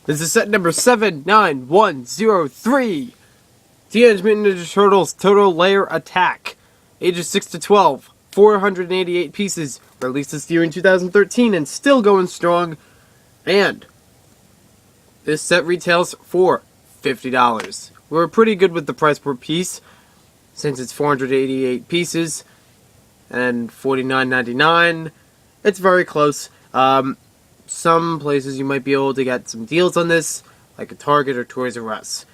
This is set number 79103. Teenage Mutant Ninja Turtles Total Lair Attack. Ages 6 to 12. 488 pieces. Released this year in 2013 and still going strong. And this set retails for $50. We're pretty good with the price per piece, since it's 488 pieces and $49.99. It's very close. Some places you might be able to get some deals on this, like a Target or Toys R Us.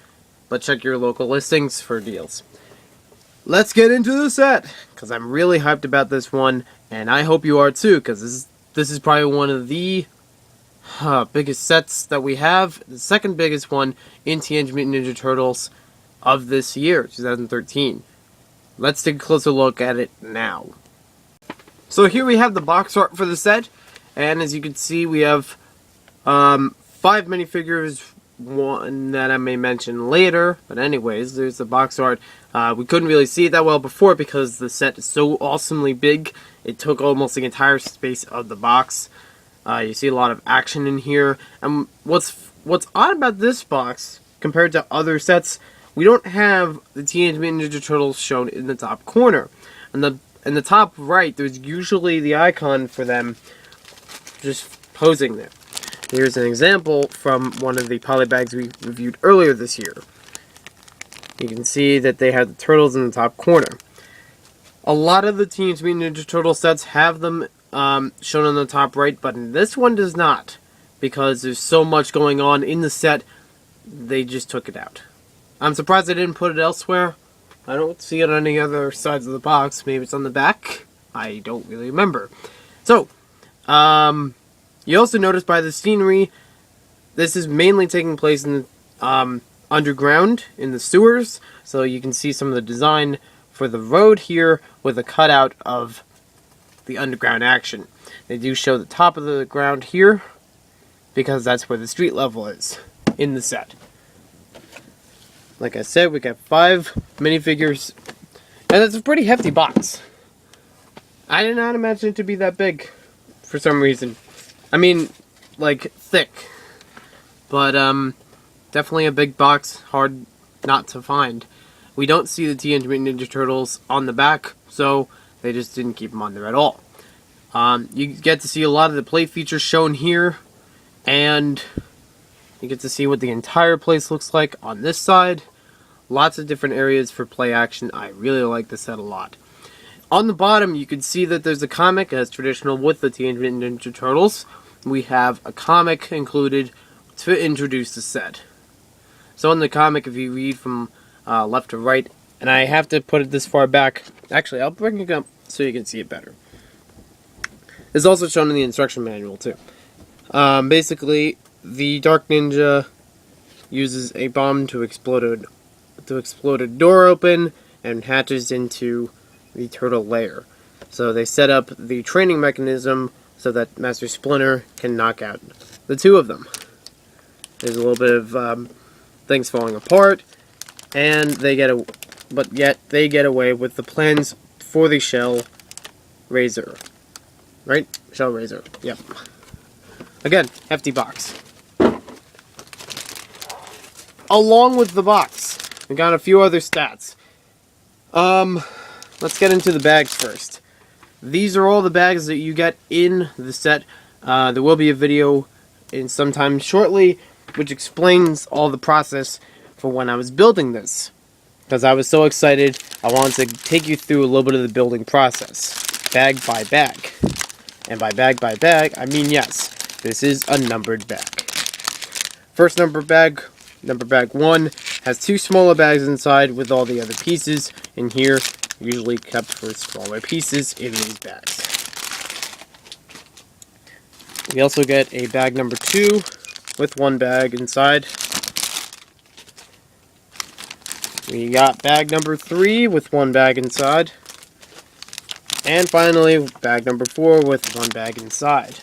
But check your local listings for deals. Let's get into the set, because I'm really hyped about this one, and I hope you are too, because this is probably one of the biggest sets that we have. The second biggest one in Teenage Mutant Ninja Turtles of this year, 2013. Let's take a closer look at it now. So here we have the box art for the set, and as you can see we have 5 minifigures, one that I may mention later, but anyways, there's the box art. We couldn't really see it that well before because the set is so awesomely big. It took almost the entire space of the box. You see a lot of action in here, and what's odd about this box compared to other sets, we don't have the Teenage Mutant Ninja Turtles shown in the top corner. In the top right, there's usually the icon for them just posing there. Here's an example from one of the polybags we reviewed earlier this year. You can see that they have the turtles in the top corner. A lot of the Teenage Mutant Ninja Turtle sets have them shown on the top right, but this one does not, because there's so much going on in the set, they just took it out. I'm surprised they didn't put it elsewhere. I don't see it on any other sides of the box. Maybe it's on the back. I don't really remember. So, you also notice by the scenery, this is mainly taking place in the underground, in the sewers. So you can see some of the design for the road here with a cutout of the underground action. They do show the top of the ground here, because that's where the street level is in the set. Like I said, we got 5 minifigures, and it's a pretty hefty box. I did not imagine it to be that big, for some reason. I mean, like, thick. But, definitely a big box, hard not to find. We don't see the Teenage Mutant Ninja Turtles on the back, so they just didn't keep them on there at all. You get to see a lot of the play features shown here, and you get to see what the entire place looks like on this side. Lots of different areas for play action. I really like this set a lot. On the bottom, you can see that there's a comic, as traditional with the Teenage Mutant Ninja Turtles. We have a comic included to introduce the set. So in the comic, if you read from left to right, and I have to put it this far back. Actually, I'll bring it up so you can see it better. It's also shown in the instruction manual, too. Basically, the Dark Ninja uses a bomb to explode a door open and hatches into the turtle lair. So they set up the training mechanism so that Master Splinter can knock out the two of them. There's a little bit of things falling apart, and but yet they get away with the plans for the Shell Razor. Right? Shell Razor. Yep. Again, hefty box. Along with the box, we got a few other stats. Let's get into the bags first. These are all the bags that you get in the set. There will be a video in some time shortly, which explains all the process for when I was building this. Because I was so excited, I wanted to take you through a little bit of the building process. Bag by bag. And by bag, I mean yes, this is a numbered bag. First number bag 1, has 2 smaller bags inside with all the other pieces in here, usually kept for smaller pieces in these bags. We also get a bag number 2 with 1 bag inside. We got bag number 3 with 1 bag inside. And finally, bag number 4 with 1 bag inside.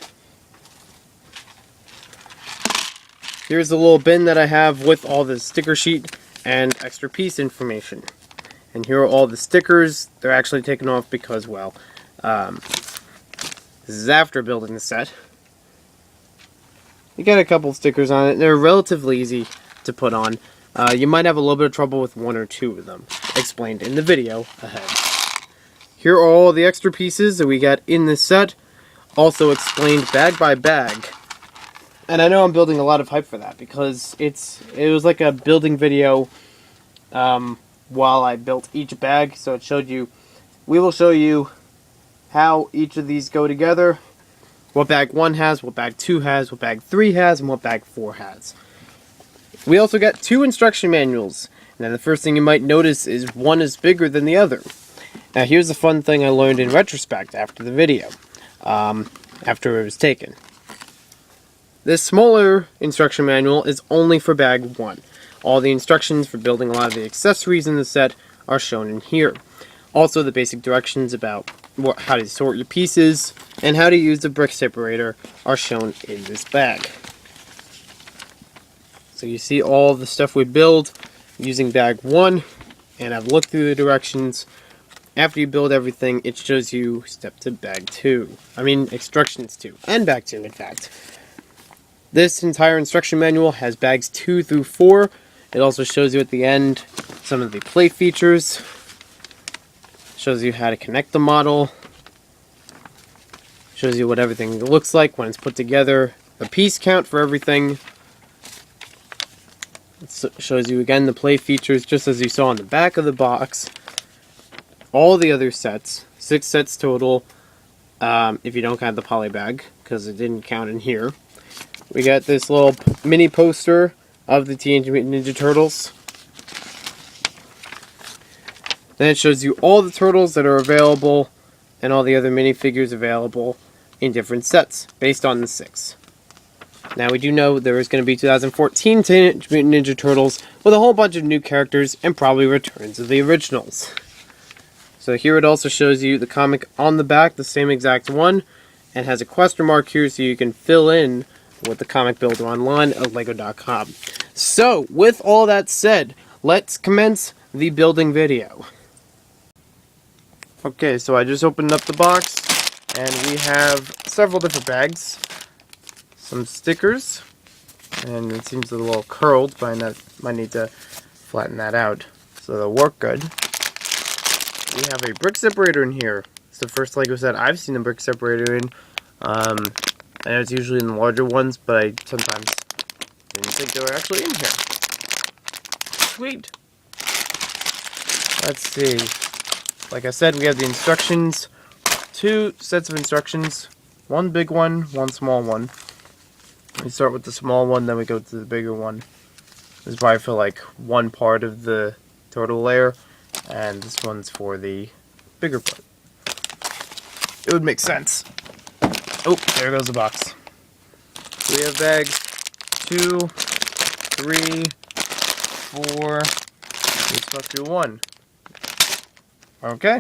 Here's the little bin that I have with all the sticker sheet and extra piece information. And here are all the stickers. They're actually taken off because, well, this is after building the set. You got a couple stickers on it. They're relatively easy to put on. You might have a little bit of trouble with one or two of them, explained in the video ahead. Here are all the extra pieces that we got in this set, also explained bag by bag. And I know I'm building a lot of hype for that, because it was like a building video while I built each bag, so we will show you how each of these go together, what bag 1 has, what bag 2 has, what bag 3 has, and what bag 4 has. We also got 2 instruction manuals. Now the first thing you might notice is one is bigger than the other. Now here's a fun thing I learned in retrospect after the video, after it was taken. This smaller instruction manual is only for bag 1. All the instructions for building a lot of the accessories in the set are shown in here. Also the basic directions about how to sort your pieces and how to use the brick separator are shown in this bag. So you see all the stuff we build using bag 1, and I've looked through the directions. After you build everything, it shows you step to bag 2. I mean instructions 2, and bag 2 in fact. This entire instruction manual has bags 2 through 4. It also shows you at the end some of the plate features. Shows you how to connect the model. Shows you what everything looks like when it's put together. The piece count for everything. It shows you again the play features just as you saw on the back of the box. All the other sets, 6 sets total, if you don't count the poly bag, because it didn't count in here. We got this little mini poster of the Teenage Mutant Ninja Turtles. Then it shows you all the turtles that are available and all the other minifigures available in different sets based on the 6. Now we do know there is going to be 2014 Teenage Mutant Ninja Turtles with a whole bunch of new characters and probably returns of the originals. So here it also shows you the comic on the back, the same exact one, and has a question mark here so you can fill in with the comic builder online at lego.com. So with all that said, let's commence the building video. Okay, so I just opened up the box, and we have several different bags. Some stickers, and it seems a little curled, but I might need to flatten that out so they'll work good. We have a brick separator in here. It's the first LEGO set I've seen a brick separator in. I know it's usually in the larger ones, but I sometimes didn't think they were actually in here. Sweet! Let's see. Like I said, we have the instructions. 2 sets of instructions. One big one, one small one. We start with the small one, then we go to the bigger one. This is probably for like one part of the total layer, and this one's for the bigger part. It would make sense. Oh, there goes the box. We have bags 2, 3, 4. We stuck to 1. Okay.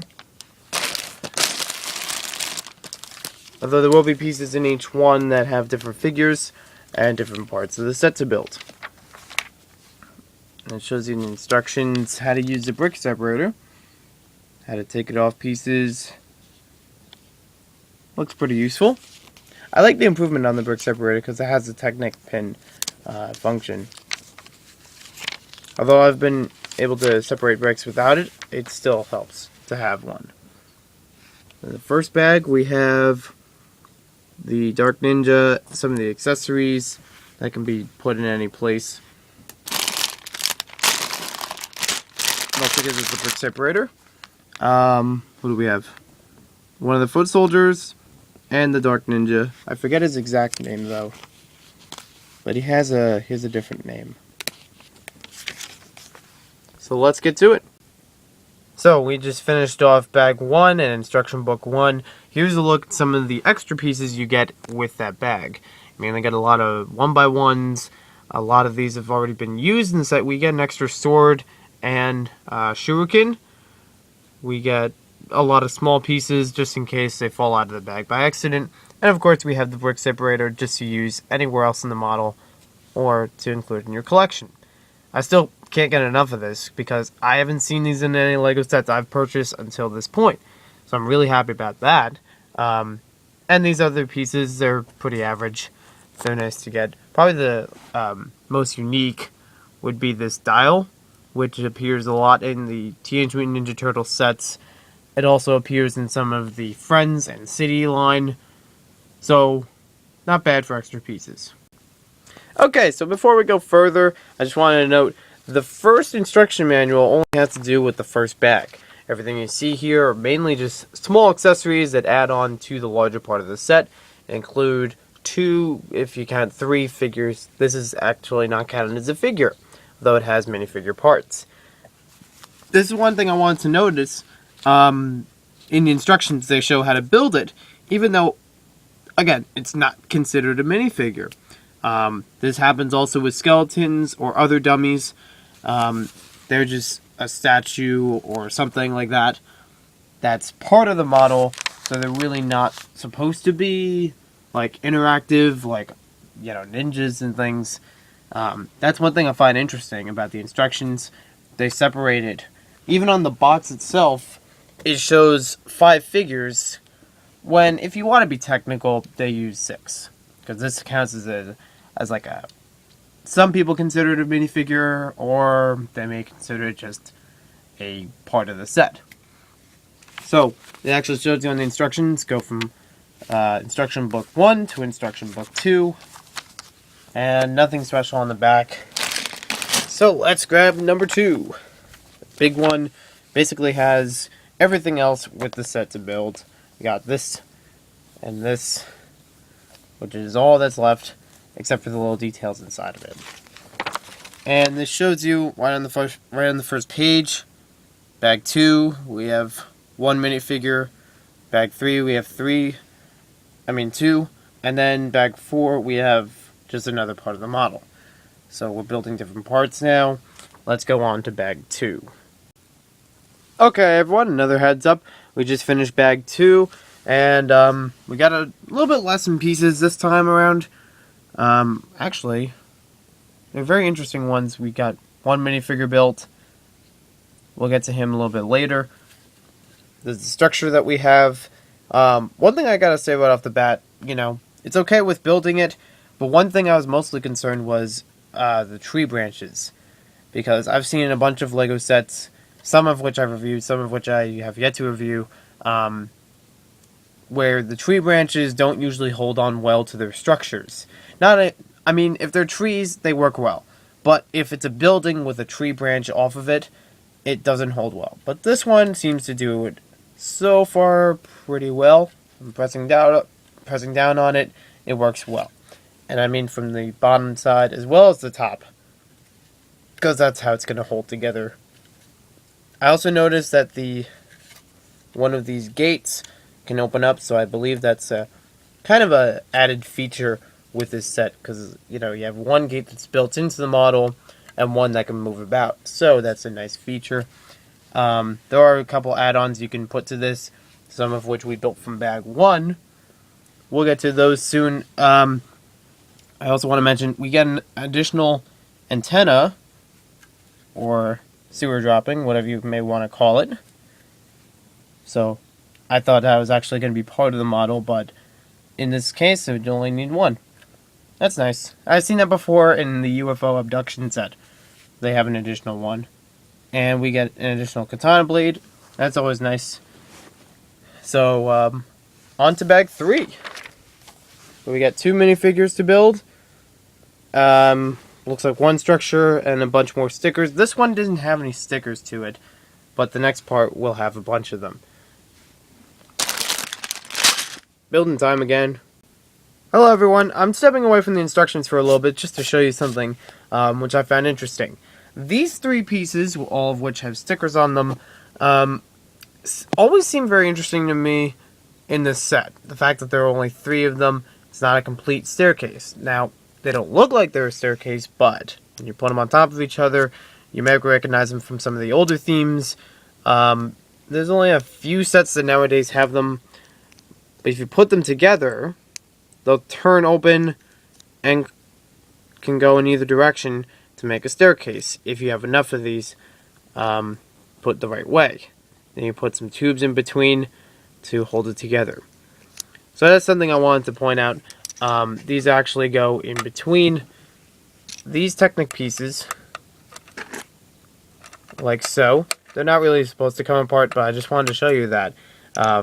Although there will be pieces in each one that have different figures and different parts of the set to build. And it shows you the instructions how to use the brick separator, how to take it off pieces. Looks pretty useful. I like the improvement on the brick separator because it has the Technic pin function. Although I've been able to separate bricks without it, it still helps to have one. In the first bag we have the Dark Ninja, some of the accessories that can be put in any place. Also gives us the brick separator. What do we have? One of the foot soldiers and the Dark Ninja. I forget his exact name though, but he has a different name. So let's get to it. So we just finished off bag 1 and instruction book 1. Here's a look at some of the extra pieces you get with that bag. I mean, I got a lot of 1x1s. A lot of these have already been used in the set. We get an extra sword and shuriken. We get a lot of small pieces just in case they fall out of the bag by accident. And of course we have the brick separator just to use anywhere else in the model or to include in your collection. I still can't get enough of this because I haven't seen these in any LEGO sets I've purchased until this point. So I'm really happy about that. And these other pieces, they're pretty average. They're nice to get. Probably the most unique would be this dial, which appears a lot in the Teenage Mutant Ninja Turtle sets. It also appears in some of the Friends and City line. So, not bad for extra pieces. Okay, so before we go further, I just wanted to note, the first instruction manual only has to do with the first bag. Everything you see here are mainly just small accessories that add on to the larger part of the set. Include 2, if you count 3 figures. This is actually not counted as a figure, though it has minifigure parts. This is one thing I wanted to notice. In the instructions, they show how to build it, even though, again, it's not considered a minifigure. This happens also with skeletons or other dummies. They're just a statue or something like that. That's part of the model, so they're really not supposed to be like interactive, like, you know, ninjas and things. That's one thing I find interesting about the instructions. They separate it. Even on the box itself, it shows 5 figures, when if you want to be technical, they use 6. Because this counts as like a... Some people consider it a minifigure, or they may consider it just a part of the set. So, it actually shows you on the instructions, go from instruction book 1 to instruction book 2. And nothing special on the back. So, let's grab number 2. The big one basically has everything else with the set to build. We got this and this, which is all that's left, except for the little details inside of it. And this shows you right on the first page. Bag 2, we have 1 minifigure. Bag 3, we have 2. And then bag 4, we have just another part of the model. So we're building different parts now. Let's go on to bag 2. Okay, everyone, another heads up. We just finished bag 2, and we got a little bit less in pieces this time around. Actually, they're very interesting ones. We got 1 minifigure built. We'll get to him a little bit later. There's the structure that we have. One thing I gotta say right off the bat, you know, it's okay with building it, but one thing I was mostly concerned was the tree branches. Because I've seen a bunch of LEGO sets, some of which I've reviewed, some of which I have yet to review, where the tree branches don't usually hold on well to their structures. If they're trees, they work well. But if it's a building with a tree branch off of it, it doesn't hold well. But this one seems to do it so far pretty well. I'm pressing down on it, it works well. And I mean from the bottom side as well as the top, because that's how it's going to hold together. I also noticed that one of these gates can open up, so I believe that's a kind of a added feature with this set, because you have one gate that's built into the model and one that can move about, so that's a nice feature. There are a couple add-ons you can put to this, some of which we built from bag 1. We'll get to those soon. I also want to mention we get an additional antenna, or sewer dropping, whatever you may want to call it. So I thought that was actually going to be part of the model, but in this case, it would only need 1. That's nice. I've seen that before in the UFO abduction set. They have an additional one. And we get an additional katana blade. That's always nice. So, on to bag 3. We got 2 minifigures to build. Looks like 1 structure and a bunch more stickers. This one doesn't have any stickers to it, but the next part will have a bunch of them. Building time again. Hello everyone, I'm stepping away from the instructions for a little bit just to show you something which I found interesting. These 3 pieces, all of which have stickers on them, always seem very interesting to me in this set. The fact that there are only 3 of them, it's not a complete staircase. Now, they don't look like they're a staircase, but when you put them on top of each other, you may recognize them from some of the older themes. There's only a few sets that nowadays have them, but if you put them together, they'll turn open and can go in either direction to make a staircase. If you have enough of these put the right way. Then you put some tubes in between to hold it together. So that's something I wanted to point out. These actually go in between these Technic pieces, like so. They're not really supposed to come apart, but I just wanted to show you that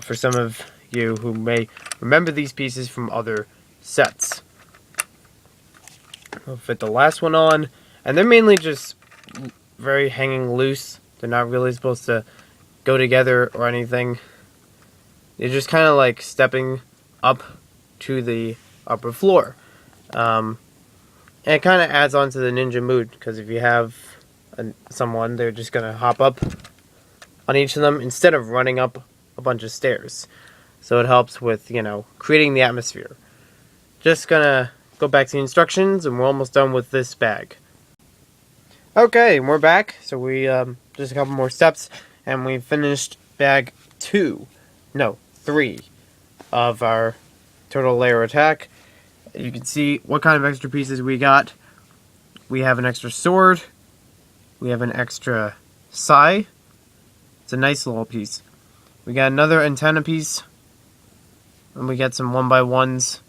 for some of you who may remember these pieces from other sets. We'll fit the last one on, and they're mainly just very hanging loose. They're not really supposed to go together or anything. They're just kind of like stepping up to the upper floor. And it kind of adds on to the ninja mood, because if you have someone, they're just going to hop up on each of them instead of running up a bunch of stairs. So it helps with, you know, creating the atmosphere. Just gonna go back to the instructions, and we're almost done with this bag. Okay, we're back. So we just a couple more steps, and we finished bag 3 of our Turtle Lair attack. You can see what kind of extra pieces we got. We have an extra sword. We have an extra sai. It's a nice little piece. We got another antenna piece. And we get some 1x1s.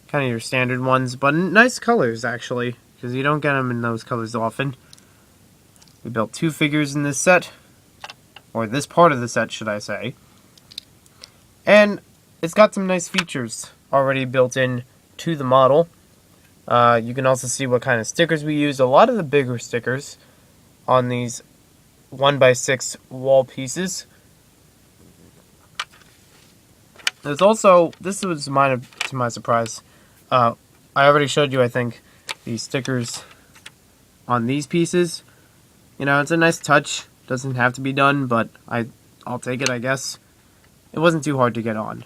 Kind of your standard ones, but nice colors actually, because you don't get them in those colors often. We built 2 figures in this set, or this part of the set, should I say. And it's got some nice features already built in to the model. You can also see what kind of stickers we used. A lot of the bigger stickers on these 1x6 wall pieces. There's also, this was to my surprise, I already showed you, I think, the stickers on these pieces. You know, it's a nice touch. Doesn't have to be done, but I'll take it, I guess. It wasn't too hard to get on.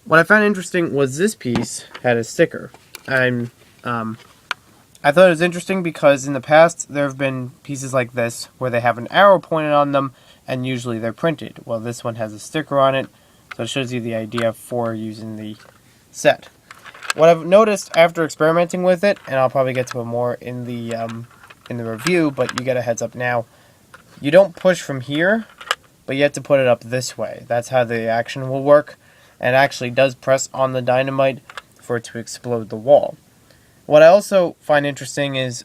What I found interesting was this piece had a sticker. And I thought it was interesting because in the past there have been pieces like this where they have an arrow pointed on them, and usually they're printed. Well, this one has a sticker on it, so it shows you the idea for using the set. What I've noticed after experimenting with it, and I'll probably get to it more in the review, but you get a heads up now. You don't push from here, but you have to put it up this way. That's how the action will work, and it actually does press on the dynamite for it to explode the wall. What I also find interesting is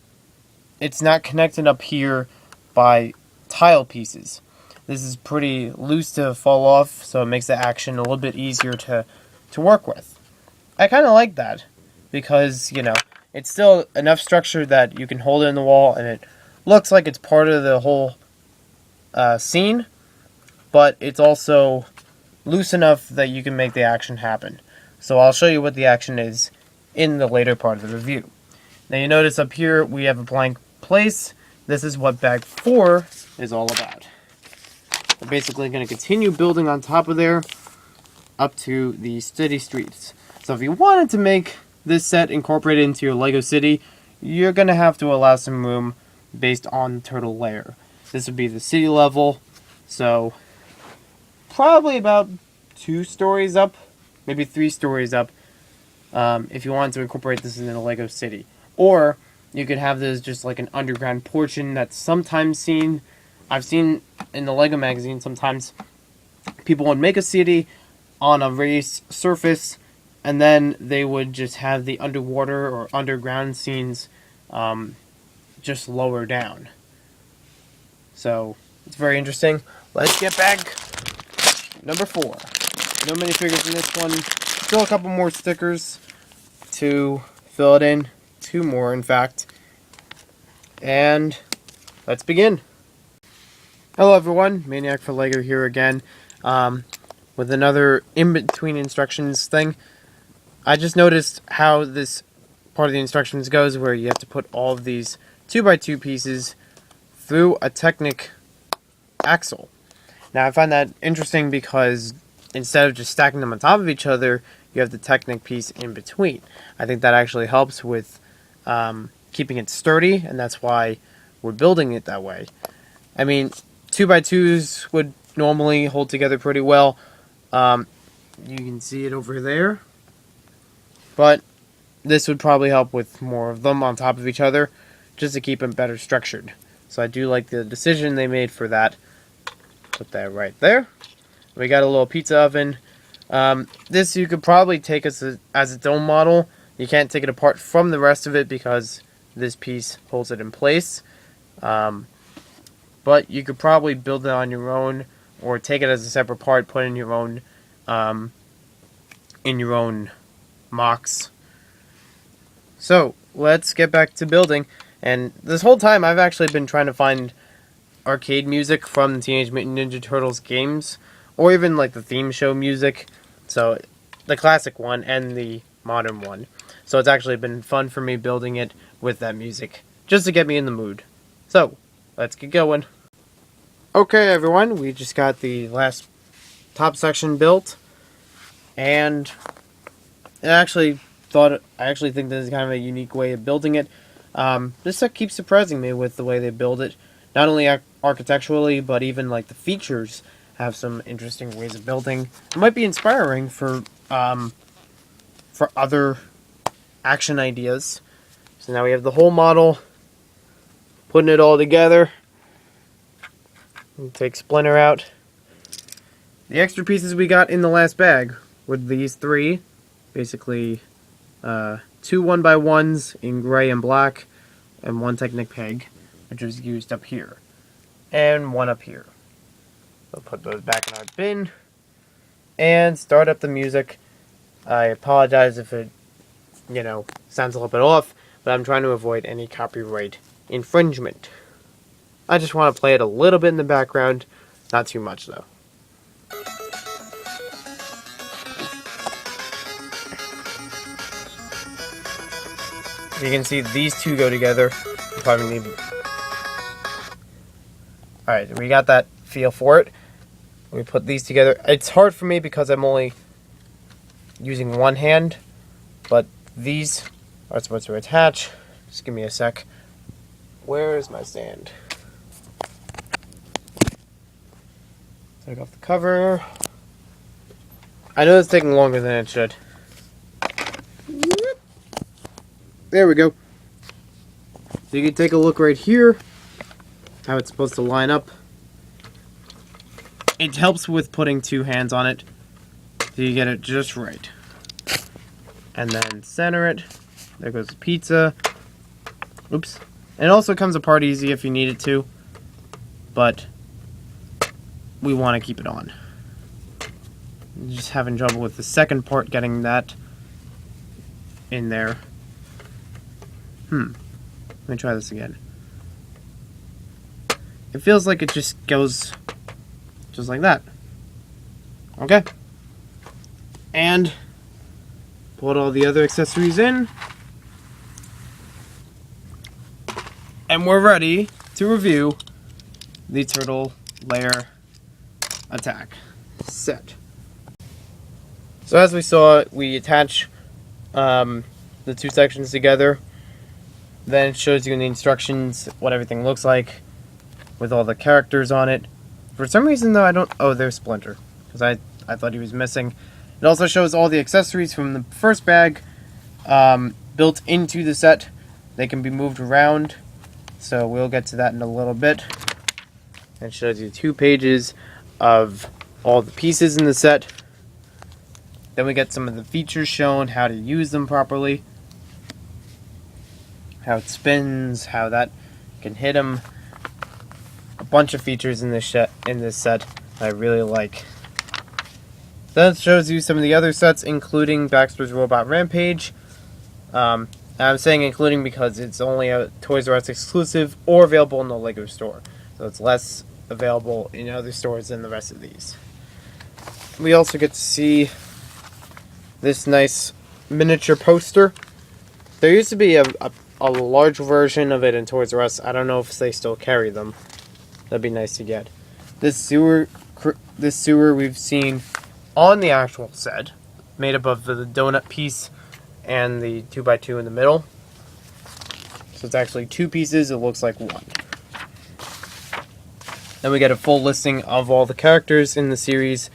it's not connected up here by tile pieces. This is pretty loose to fall off, so it makes the action a little bit easier to work with. I kind of like that, because, you know, it's still enough structure that you can hold it in the wall, and it looks like it's part of the whole scene, but it's also loose enough that you can make the action happen. So I'll show you what the action is in the later part of the review. Now you notice up here we have a blank place. This is what bag 4 is all about. We're basically going to continue building on top of there up to the city streets. So if you wanted to make this set incorporated into your Lego city, you're going to have to allow some room based on Turtle Lair. This would be the city level, so probably about 2 stories up, maybe 3 stories up, if you wanted to incorporate this in a Lego city. Or you could have this just like an underground portion that's sometimes seen. I've seen in the Lego magazine sometimes people would make a city on a raised surface, and then they would just have the underwater or underground scenes just lower down. So it's very interesting. Let's get back number 4. No minifigures in this one. Still a couple more stickers to fill it in. 2 more, in fact. And let's begin. Hello everyone, Maniac for Lego here again, with another in-between instructions thing. I just noticed how this part of the instructions goes, where you have to put all of these 2x2 pieces through a Technic axle. Now I find that interesting because instead of just stacking them on top of each other, you have the Technic piece in between. I think that actually helps with keeping it sturdy, and that's why we're building it that way. I mean, 2x2s would normally hold together pretty well. You can see it over there. But this would probably help with more of them on top of each other, just to keep them better structured. So I do like the decision they made for that. Put that right there. We got a little pizza oven This you could probably take as its own model. You can't take it apart from the rest of it because this piece holds it in place. But you could probably build it on your own, or take it as a separate part, put it in your own mocks. So let's get back to building. And this whole time I've actually been trying to find arcade music from the Teenage Mutant Ninja Turtles games, or even like the theme show music. So the classic one and the modern one. So it's actually been fun for me building it with that music, just to get me in the mood. So let's get going. Okay, everyone, we just got the last top section built, and I actually think this is kind of a unique way of building it. This set keeps surprising me with the way they build it, not only architecturally, but even like the features have some interesting ways of building. It might be inspiring for other action ideas. So now we have the whole model, putting it all together. We'll take Splinter out. The extra pieces we got in the last bag were these three, basically 2 1x1s in gray and black, and 1 Technic peg, which was used up here, and 1 up here. We'll put those back in our bin, and start up the music. I apologize if it, sounds a little bit off, but I'm trying to avoid any copyright infringement. I just want to play it a little bit in the background, not too much though. You can see these two go together. Alright, we got that feel for it. We put these together. It's hard for me because I'm only using one hand, but these are supposed to attach. Just give me a sec. Where is my stand? Take off the cover. I know it's taking longer than it should. There we go. So you can take a look right here, how it's supposed to line up. It helps with putting 2 hands on it, so you get it just right. And then center it. There goes the pizza. Oops. And it also comes apart easy if you need it to, but we want to keep it on. Just having trouble with the second part, getting that in there. Let me try this again. It feels like it just goes just like that. Okay. And put all the other accessories in. And we're ready to review the Turtle Lair Attack set. So as we saw, we attach the 2 sections together. Then it shows you in the instructions what everything looks like with all the characters on it. For some reason though, I don't... Oh, there's Splinter, because I thought he was missing. It also shows all the accessories from the first bag built into the set. They can be moved around, so we'll get to that in a little bit. It shows you 2 pages of all the pieces in the set. Then we get some of the features shown, how to use them properly, how it spins, how that can hit them. A bunch of features in this set I really like. Then it shows you some of the other sets, including Baxter's Robot Rampage. I'm saying including because it's only a Toys R Us exclusive or available in the LEGO store. So it's less available in other stores than the rest of these. We also get to see this nice miniature poster. There used to be a large version of it in Toys R Us. I don't know if they still carry them. That'd be nice to get. This sewer we've seen on the actual set, made up of the donut piece and the 2x2 in the middle. So it's actually 2 pieces, it looks like 1. Then we get a full listing of all the characters in the series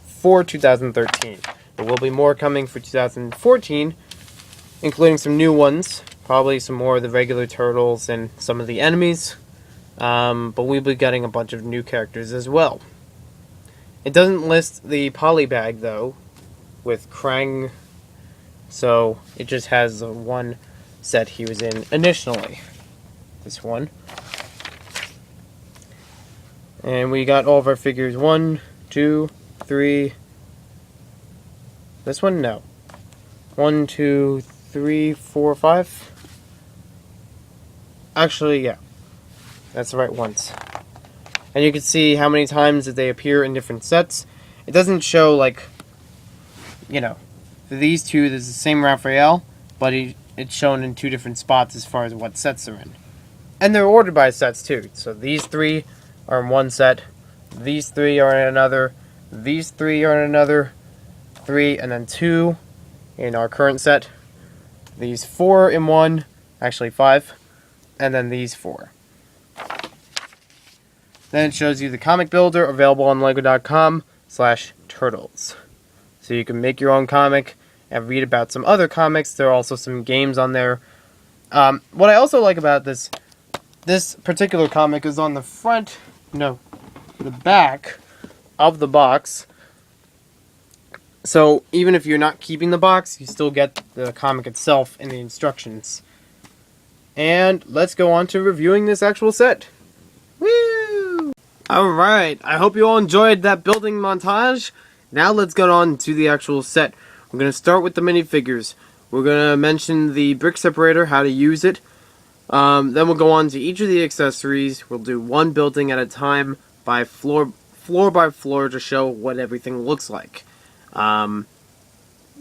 for 2013. There will be more coming for 2014, including some new ones, probably some more of the regular turtles and some of the enemies, but we'll be getting a bunch of new characters as well. It doesn't list the poly bag though, with Krang. So it just has the one set he was in initially. This one. And we got all of our figures. 1, 2, 3. This one? No. 1, 2, 3, 4, 5. Actually, yeah. That's the right ones. And you can see how many times that they appear in different sets. It doesn't show, like, you know, for these two, there's the same Raphael, but it's shown in 2 different spots as far as what sets they're in. And they're ordered by sets, too. So these 3 are in one set, these 3 are in another, these 3 are in another, 3, and then 2 in our current set. These 4 in one, actually 5, and then these 4. Then it shows you the comic builder available on lego.com/turtles. So you can make your own comic and read about some other comics. There are also some games on there. What I also like about this particular comic is on the front, no, the back of the box. So even if you're not keeping the box, you still get the comic itself and the instructions. And let's go on to reviewing this actual set. Woo! Alright, I hope you all enjoyed that building montage. Now let's get on to the actual set. We're going to start with the minifigures. We're going to mention the brick separator, how to use it. Then we'll go on to each of the accessories. We'll do one building at a time, by floor by floor, to show what everything looks like.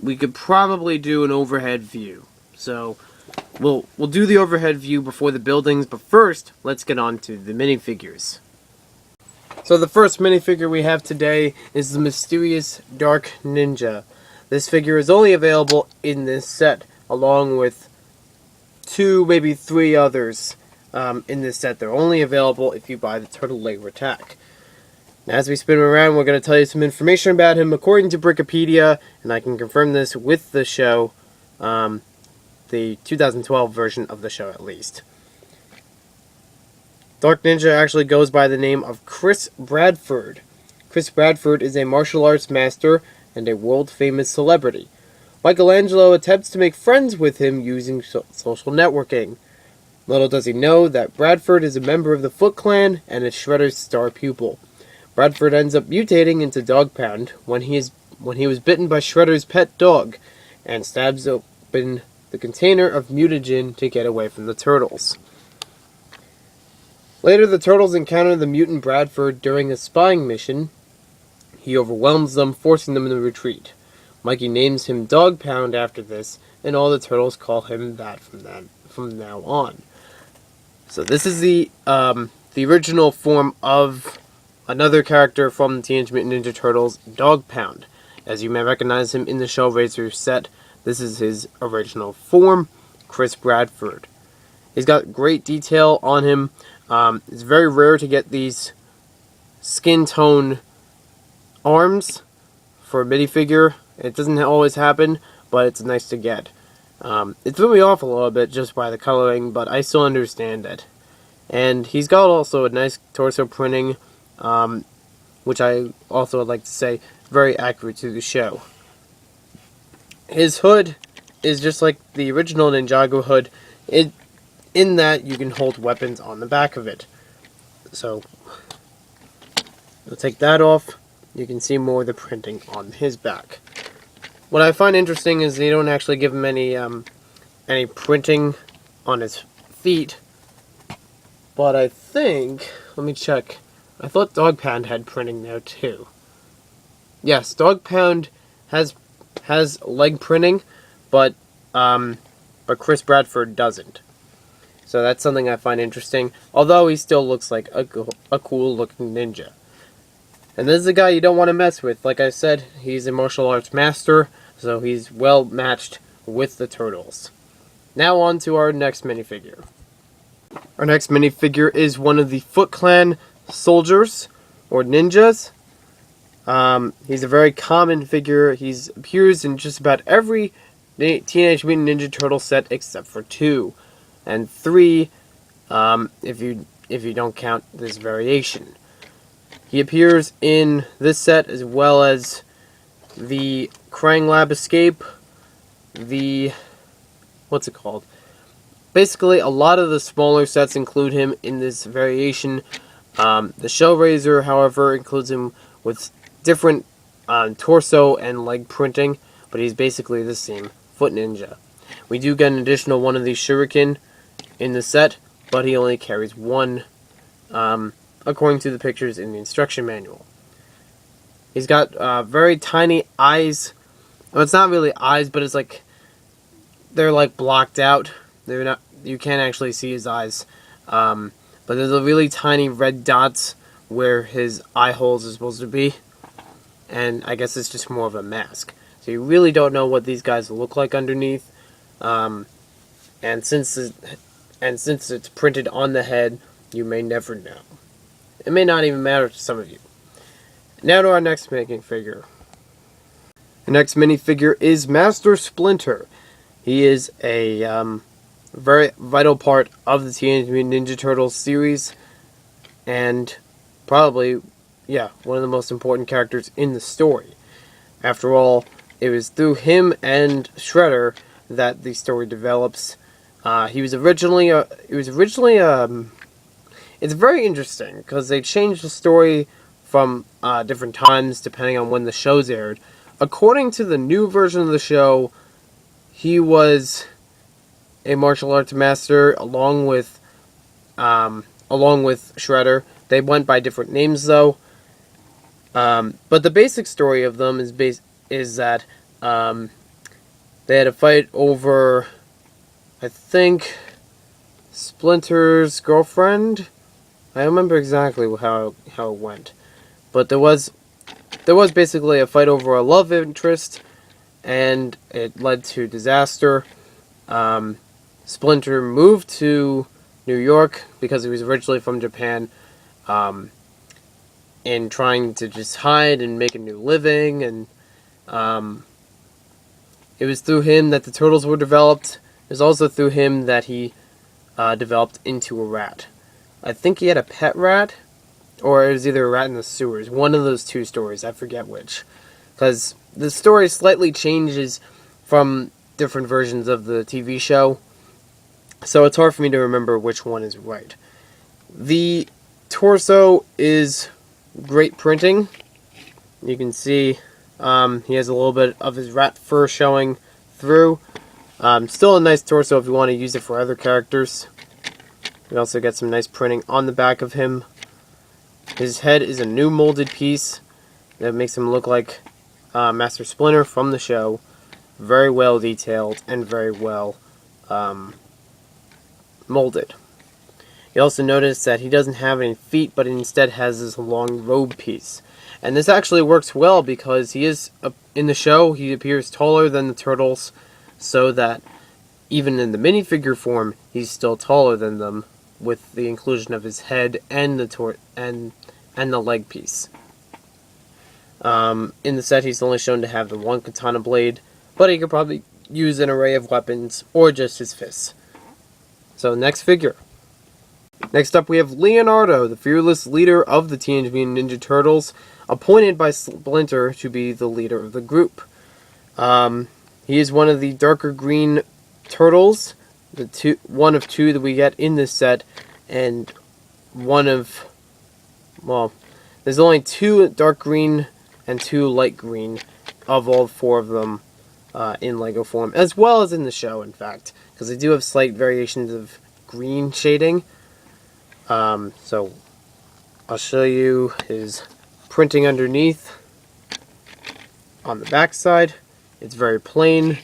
We could probably do an overhead view. So we'll do the overhead view before the buildings, but first, let's get on to the minifigures. So the first minifigure we have today is the mysterious Dark Ninja. This figure is only available in this set, along with 2, maybe 3 others in this set. They're only available if you buy the Turtle Lair attack. Now, as we spin him around, we're going to tell you some information about him according to Wikipedia, and I can confirm this with the show, the 2012 version of the show at least. Dark Ninja actually goes by the name of Chris Bradford. Chris Bradford is a martial arts master and a world-famous celebrity. Michelangelo attempts to make friends with him using social networking. Little does he know that Bradford is a member of the Foot Clan and is Shredder's star pupil. Bradford ends up mutating into Dog Pound when he was bitten by Shredder's pet dog, and stabs open the container of mutagen to get away from the turtles. Later, the turtles encounter the mutant Bradford during a spying mission. He overwhelms them, forcing them to retreat. Mikey names him Dog Pound after this, and all the turtles call him that from now on. So this is the original form of another character from the Teenage Mutant Ninja Turtles, Dog Pound. As you may recognize him in the Shellraiser set, this is his original form, Chris Bradford. He's got great detail on him. It's very rare to get these skin tone arms for a minifigure. It doesn't always happen, but it's nice to get. It threw me off a little bit just by the coloring, but I still understand it. And he's got also a nice torso printing, which I also would like to say very accurate to the show. His hood is just like the original Ninjago hood, in that you can hold weapons on the back of it. So we'll take that off. You can see more of the printing on his back. What I find interesting is they don't actually give him any printing on his feet. But I think, let me check. I thought Dog Pound had printing there too. Yes, Dog Pound has leg printing, but Chris Bradford doesn't. So that's something I find interesting. Although he still looks like a cool looking ninja. And this is a guy you don't want to mess with. Like I said, he's a martial arts master, so he's well matched with the turtles. Now on to our next minifigure. Our next minifigure is one of the Foot Clan soldiers, or ninjas. He's a very common figure. He appears in just about every Teenage Mutant Ninja Turtle set except for 2. And 3, if you don't count this variation. He appears in this set as well as the Krang Lab Escape, the... what's it called? Basically, a lot of the smaller sets include him in this variation. The Shellraiser, however, includes him with different torso and leg printing, but he's basically the same Foot Ninja. We do get an additional one of these Shuriken in the set, but he only carries one, according to the pictures in the instruction manual. He's got very tiny eyes. Well, it's not really eyes, but it's like they're like blocked out. They're not. You can't actually see his eyes. But there's a really tiny red dots where his eye holes are supposed to be, and I guess it's just more of a mask. So you really don't know what these guys look like underneath. And since it's printed on the head, you may never know. It may not even matter to some of you. Now to our next minifigure. The next minifigure is Master Splinter. He is a very vital part of the Teenage Mutant Ninja Turtles series, and probably, one of the most important characters in the story. After all, it was through him and Shredder that the story develops. It's very interesting because they changed the story from different times depending on when the shows aired. According to the new version of the show, he was a martial arts master along with Shredder. They went by different names though. But the basic story of them is that they had a fight over, I think, Splinter's girlfriend. I don't remember exactly how it went, but there was basically a fight over a love interest, and it led to disaster. Splinter moved to New York because he was originally from Japan, and trying to just hide and make a new living, and it was through him that the Turtles were developed. It was also through him that he developed into a rat. I think he had a pet rat, or it was either a rat in the sewers. One of those two stories, I forget which. Because the story slightly changes from different versions of the TV show, so it's hard for me to remember which one is right. The torso is great printing. You can see he has a little bit of his rat fur showing through. Still a nice torso if you want to use it for other characters. You also get some nice printing on the back of him. His head is a new molded piece that makes him look like Master Splinter from the show. Very well detailed and very well molded. You also notice that he doesn't have any feet, but instead has this long robe piece. And this actually works well because he is, in the show, he appears taller than the Turtles, so that even in the minifigure form, he's still taller than them, with the inclusion of his head and the leg piece. In the set, he's only shown to have the one katana blade, but he could probably use an array of weapons or just his fists. So, next figure. Next up, we have Leonardo, the fearless leader of the Teenage Mutant Ninja Turtles, appointed by Splinter to be the leader of the group. He is one of the darker green turtles, one of two that we get in this set, and there's only two dark green and two light green of all four of them in Lego form, as well as in the show, in fact, because they do have slight variations of green shading. So I'll show you his printing underneath. On the back side, it's very plain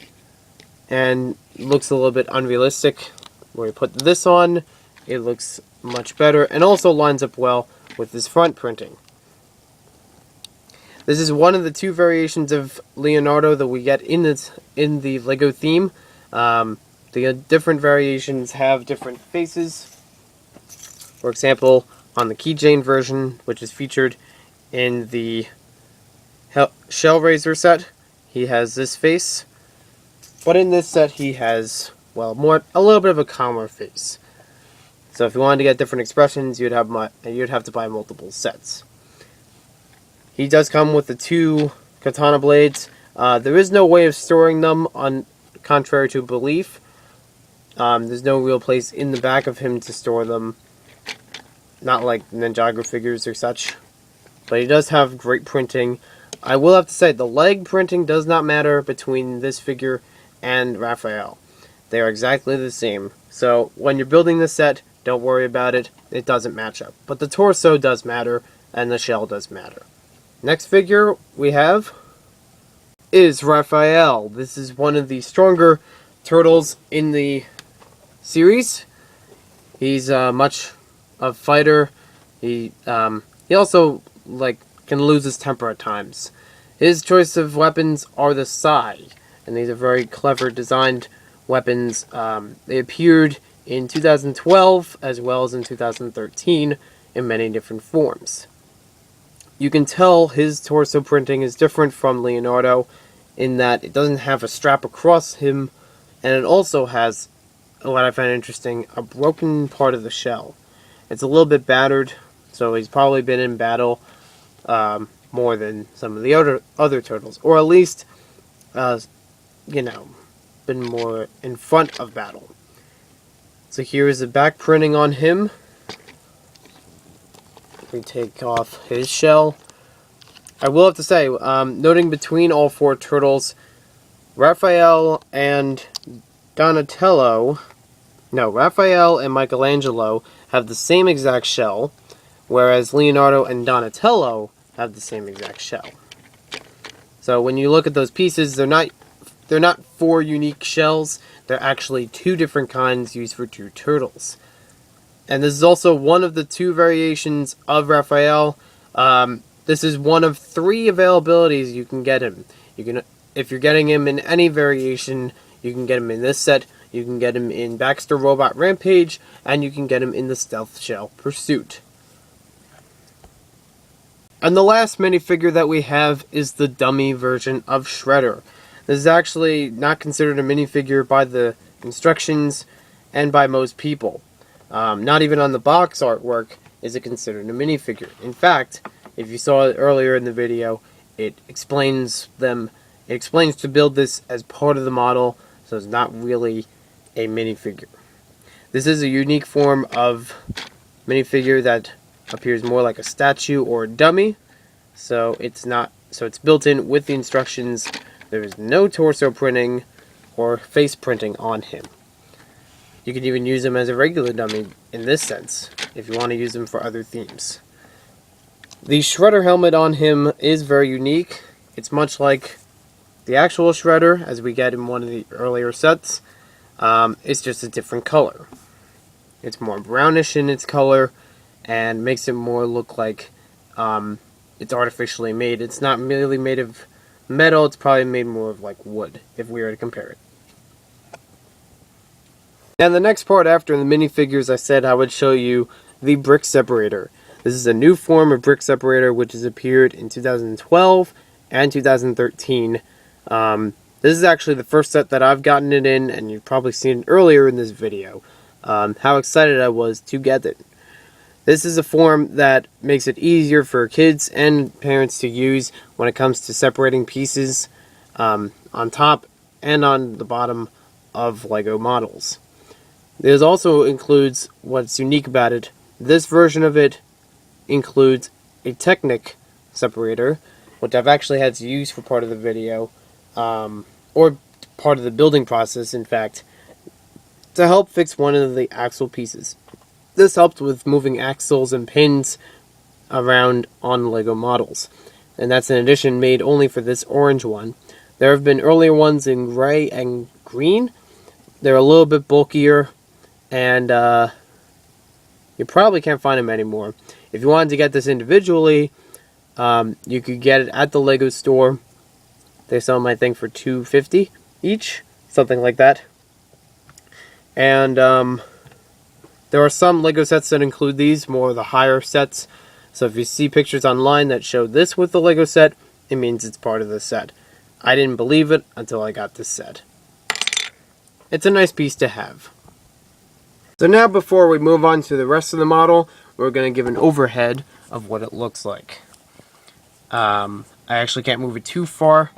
and looks a little bit unrealistic. When we put this on, it looks much better and also lines up well with this front printing. This is one of the two variations of Leonardo that we get in the Lego theme. The different variations have different faces. For example, on the Keychain version, which is featured in the Shellraiser set, he has this face. But in this set, he has, a little bit of a calmer face. So if you wanted to get different expressions, you'd have to buy multiple sets. He does come with the two katana blades. There is no way of storing them, on contrary to belief. There's no real place in the back of him to store them. Not like Ninjago figures or such. But he does have great printing. I will have to say, the leg printing does not matter between this figure and Raphael. They are exactly the same. So when you're building the set, don't worry about it. It doesn't match up. But the torso does matter, and the shell does matter. Next figure we have is Raphael. This is one of the stronger turtles in the series. He's much a fighter. He also can lose his temper at times. His choice of weapons are the Sai, and these are very clever designed weapons. They appeared in 2012 as well as in 2013 in many different forms. You can tell his torso printing is different from Leonardo in that it doesn't have a strap across him, and it also has, what I find interesting, a broken part of the shell. It's a little bit battered, so he's probably been in battle more than some of the other turtles, or at least, been more in front of battle. So here is the back printing on him. We take off his shell. I will have to say, noting between all four turtles, Raphael and Michelangelo have the same exact shell, whereas Leonardo and Donatello have the same exact shell. So when you look at those pieces, they're not four unique shells. They're actually two different kinds used for two turtles. And this is also one of the two variations of Raphael. This is one of 3 availabilities you can get him. If you're getting him in any variation, you can get him in this set, you can get him in Baxter Robot Rampage, and you can get him in the Stealth Shell Pursuit. And the last minifigure that we have is the dummy version of Shredder. This is actually not considered a minifigure by the instructions and by most people. Not even on the box artwork is it considered a minifigure. In fact, if you saw it earlier in the video, it explains to build this as part of the model, so it's not really a minifigure. This is a unique form of minifigure that appears more like a statue or a dummy, so it's built in with the instructions. There is no torso printing or face printing on him. You can even use him as a regular dummy in this sense, if you want to use him for other themes. The Shredder helmet on him is very unique. It's much like the actual Shredder, as we get in one of the earlier sets. It's just a different color. It's more brownish in its color, and makes it more look like it's artificially made. It's not merely made of metal, it's probably made more of like wood, if we were to compare it. And the next part after the minifigures, I said I would show you the brick separator. This is a new form of brick separator which has appeared in 2012 and 2013. This is actually the first set that I've gotten it in, and you've probably seen it earlier in this video. How excited I was to get it. This is a form that makes it easier for kids and parents to use when it comes to separating pieces on top and on the bottom of Lego models. This also includes what's unique about it. This version of it includes a Technic separator, which I've actually had to use for part of the video, or part of the building process, in fact, to help fix one of the axle pieces. This helped with moving axles and pins around on Lego models, and that's an addition made only for this orange one. There have been earlier ones in gray and green. They're a little bit bulkier, and you probably can't find them anymore. If you wanted to get this individually, you could get it at the Lego store. They sell them, I think, for $2.50 each, something like that. And there are some Lego sets that include these, more of the higher sets. So if you see pictures online that show this with the Lego set, it means it's part of the set. I didn't believe it until I got this set. It's a nice piece to have. So now, before we move on to the rest of the model, we're going to give an overhead of what it looks like. I actually can't move it too far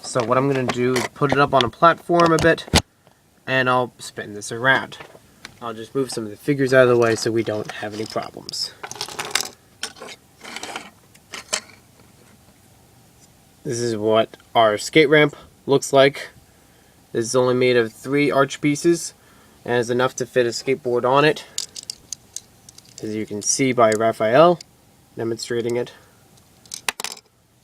So what I'm going to do is put it up on a platform a bit, and I'll spin this around. I'll just move some of the figures out of the way so we don't have any problems. This is what our skate ramp looks like. This is only made of 3 arch pieces and is enough to fit a skateboard on it, as you can see by Raphael demonstrating it.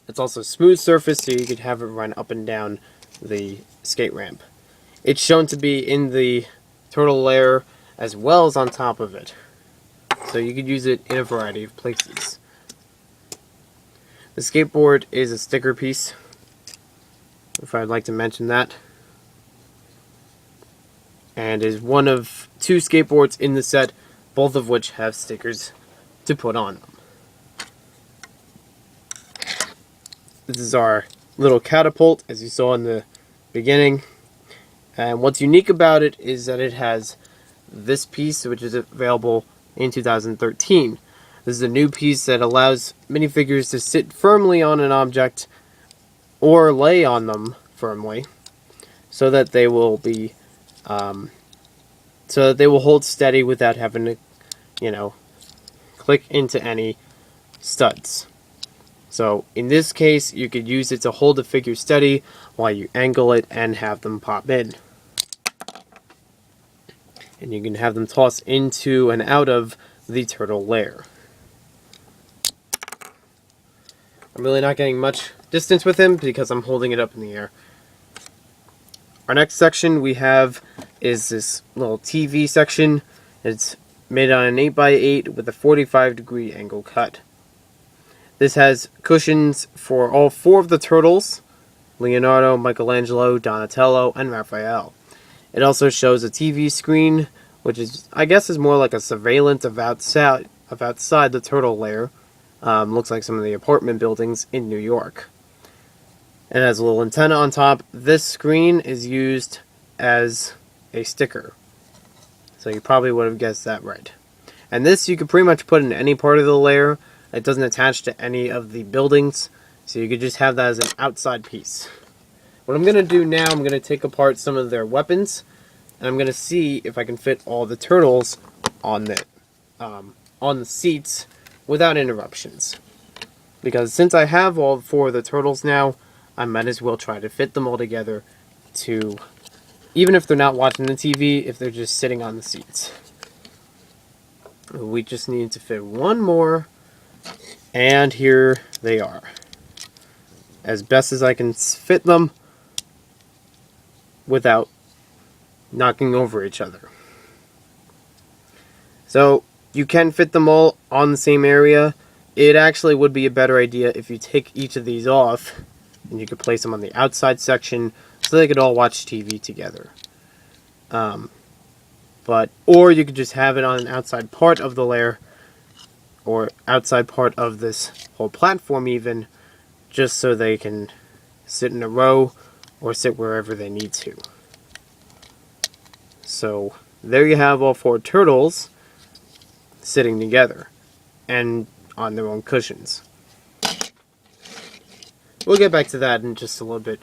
It's also a smooth surface, so you could have it run up and down the skate ramp. It's shown to be in the turtle layer as well as on top of it, so you could use it in a variety of places. The skateboard is a sticker piece, if I'd like to mention that, and is one of 2 skateboards in the set, both of which have stickers to put on them. This is our little catapult, as you saw in the beginning, and what's unique about it is that it has this piece, which is available in 2013. This is a new piece that allows minifigures to sit firmly on an object or lay on them firmly, so that they will be, hold steady without having to, click into any studs. So in this case, you could use it to hold the figure steady while you angle it and have them pop in. And you can have them toss into and out of the turtle lair. I'm really not getting much distance with him because I'm holding it up in the air. Our next section we have is this little TV section. It's made on an 8x8 with a 45-degree angle cut. This has cushions for all 4 of the turtles: Leonardo, Michelangelo, Donatello, and Raphael. It also shows a TV screen, which is, I guess, is more like a surveillance of outside the turtle lair. Looks like some of the apartment buildings in New York. It has a little antenna on top. This screen is used as a sticker, so you probably would have guessed that right. And this you could pretty much put in any part of the lair. It doesn't attach to any of the buildings, so you could just have that as an outside piece. What I'm going to do now, I'm going to take apart some of their weapons, and I'm going to see if I can fit all the turtles on the seats without interruptions. Because since I have all 4 of the turtles now, I might as well try to fit them all together to, even if they're not watching the TV, if they're just sitting on the seats. We just need to fit one more, and here they are. As best as I can fit them without knocking over each other. So you can fit them all on the same area. It actually would be a better idea if you take each of these off and you could place them on the outside section so they could all watch TV together. Or you could just have it on an outside part of the lair, or outside part of this whole platform even, just so they can sit in a row or sit wherever they need to. So there you have all 4 turtles sitting together and on their own cushions. We'll get back to that in just a little bit.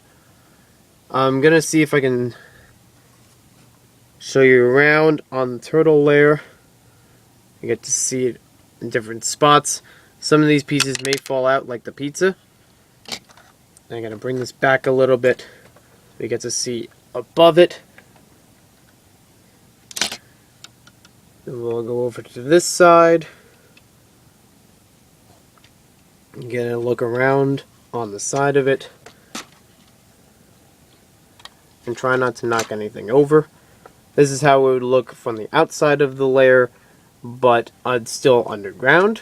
I'm gonna see if I can show you around on the turtle lair. You get to see it in different spots. Some of these pieces may fall out, like the pizza. I'm gonna bring this back a little bit. We get to see above it. Then we'll go over to this side. Get a look around on the side of it. And try not to knock anything over. This is how it would look from the outside of the lair, but it's still underground.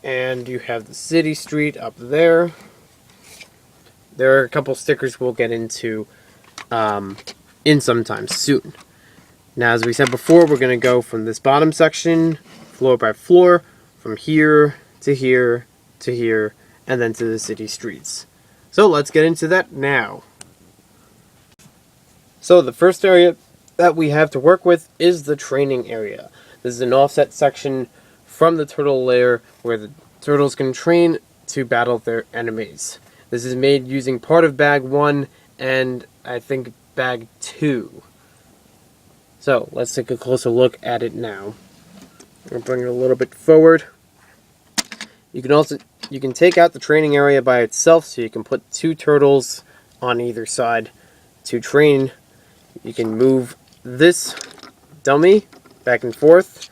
And you have the city street up there. There are a couple stickers we'll get into in sometime soon. Now, as we said before, we're going to go from this bottom section, floor by floor, from here to here to here, and then to the city streets. So let's get into that now. So the first area that we have to work with is the training area. This is an offset section from the turtle lair where the turtles can train to battle their enemies. This is made using part of bag 1 and I think bag 2. So let's take a closer look at it now. I'll bring it a little bit forward. You can take out the training area by itself, so you can put 2 turtles on either side to train. You can move this dummy back and forth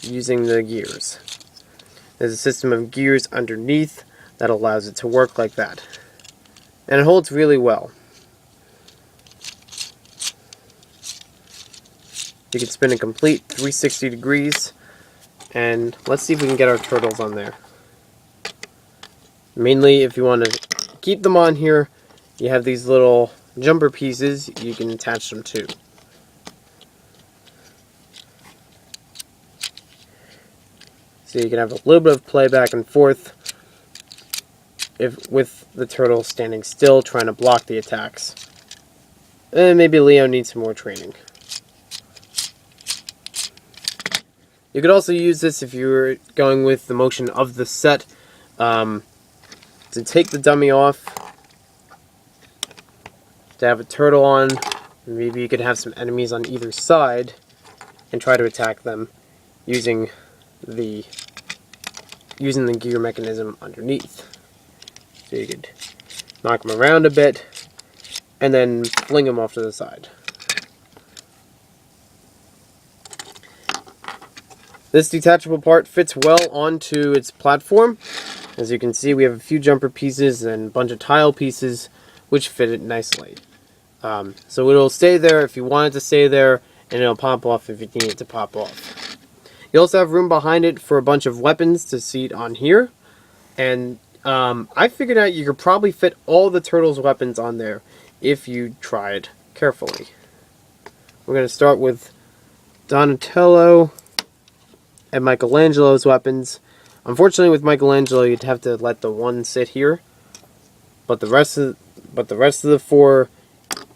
using the gears. There's a system of gears underneath that allows it to work like that. And it holds really well. You can spin a complete 360 degrees, and let's see if we can get our turtles on there. Mainly, if you want to keep them on here, you have these little jumper pieces you can attach them to. So you can have a little bit of play back and forth with the turtle standing still trying to block the attacks. And maybe Leo needs some more training. You could also use this if you were going with the motion of the set to take the dummy off, to have a turtle on. Maybe you could have some enemies on either side and try to attack them using the gear mechanism underneath. So you could knock them around a bit and then fling them off to the side. This detachable part fits well onto its platform. As you can see, we have a few jumper pieces and a bunch of tile pieces which fit it nicely. So it'll stay there if you want it to stay there, and it'll pop off if you need it to pop off. You also have room behind it for a bunch of weapons to seat on here. And I figured out you could probably fit all the turtles' weapons on there if you tried carefully. We're going to start with Donatello and Michelangelo's weapons. Unfortunately, with Michelangelo, you'd have to let the one sit here, but the rest of the 4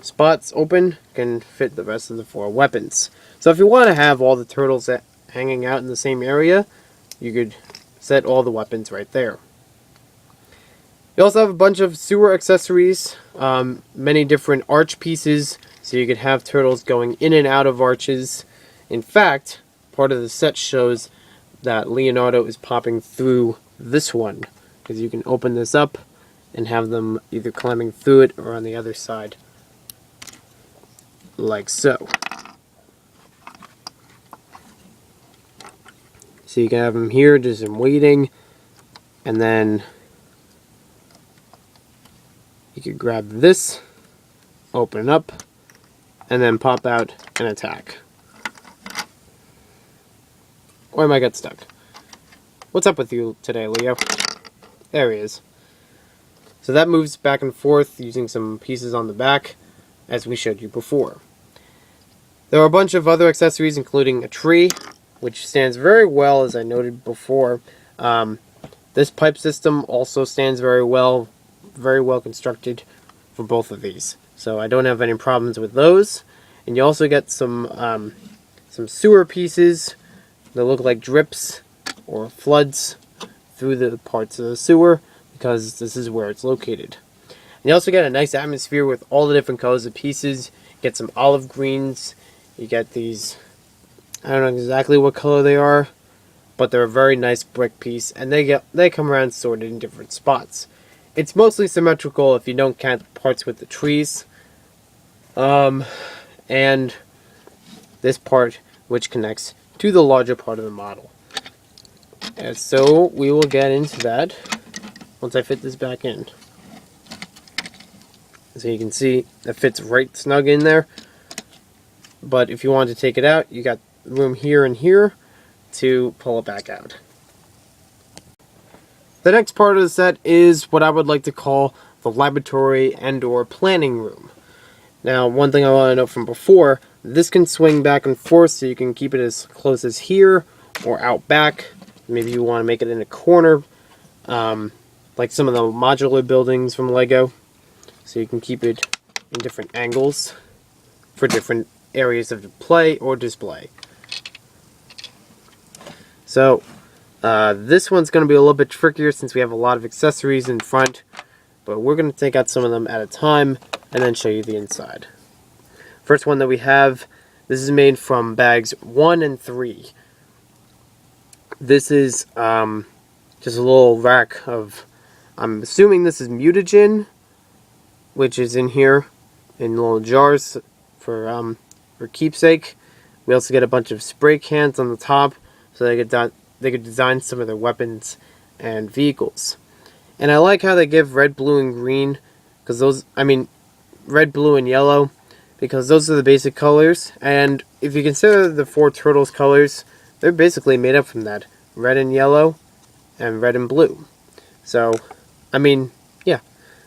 spots open can fit the rest of the 4 weapons. So if you want to have all the turtles hanging out in the same area, you could set all the weapons right there. You also have a bunch of sewer accessories, many different arch pieces, so you could have turtles going in and out of arches. In fact, part of the set shows that Leonardo is popping through this one, because you can open this up and have them either climbing through it or on the other side, like so. So you can have them here just in waiting, and then you could grab this, open it up, and then pop out and attack. Or I might get stuck. What's up with you today, Leo? There he is. So that moves back and forth using some pieces on the back, as we showed you before. There are a bunch of other accessories, including a tree, which stands very well, as I noted before. This pipe system also stands very well constructed for both of these. So I don't have any problems with those. And you also get some sewer pieces that look like drips or floods through the parts of the sewer, because this is where it's located. And you also get a nice atmosphere with all the different colors of pieces. You get some olive greens. You get these, I don't know exactly what color they are, but they're a very nice brick piece, and they come around sorted in different spots. It's mostly symmetrical if you don't count the parts with the trees. And this part which connects to the larger part of the model. And so we will get into that once I fit this back in. So you can see it fits right snug in there. But if you want to take it out, you got room here and here to pull it back out. The next part of the set is what I would like to call the laboratory and or planning room. Now, one thing I want to note from before, this can swing back and forth, so you can keep it as close as here or out back. Maybe you want to make it in a corner, like some of the modular buildings from Lego. So you can keep it in different angles for different areas of play or display. So, This one's going to be a little bit trickier since we have a lot of accessories in front, but we're going to take out some of them at a time and then show you the inside. First one that we have, this is made from bags 1 and 3. This is just a little rack of, I'm assuming this is mutagen, which is in here in little jars for keepsake. We also get a bunch of spray cans on the top so they could design some of their weapons and vehicles. And I like how they give red, blue, and green, because those, red, blue, and yellow, because those are the basic colors. And if you consider the 4 turtles colors, they're basically made up from that. Red and yellow, and red and blue. So, yeah.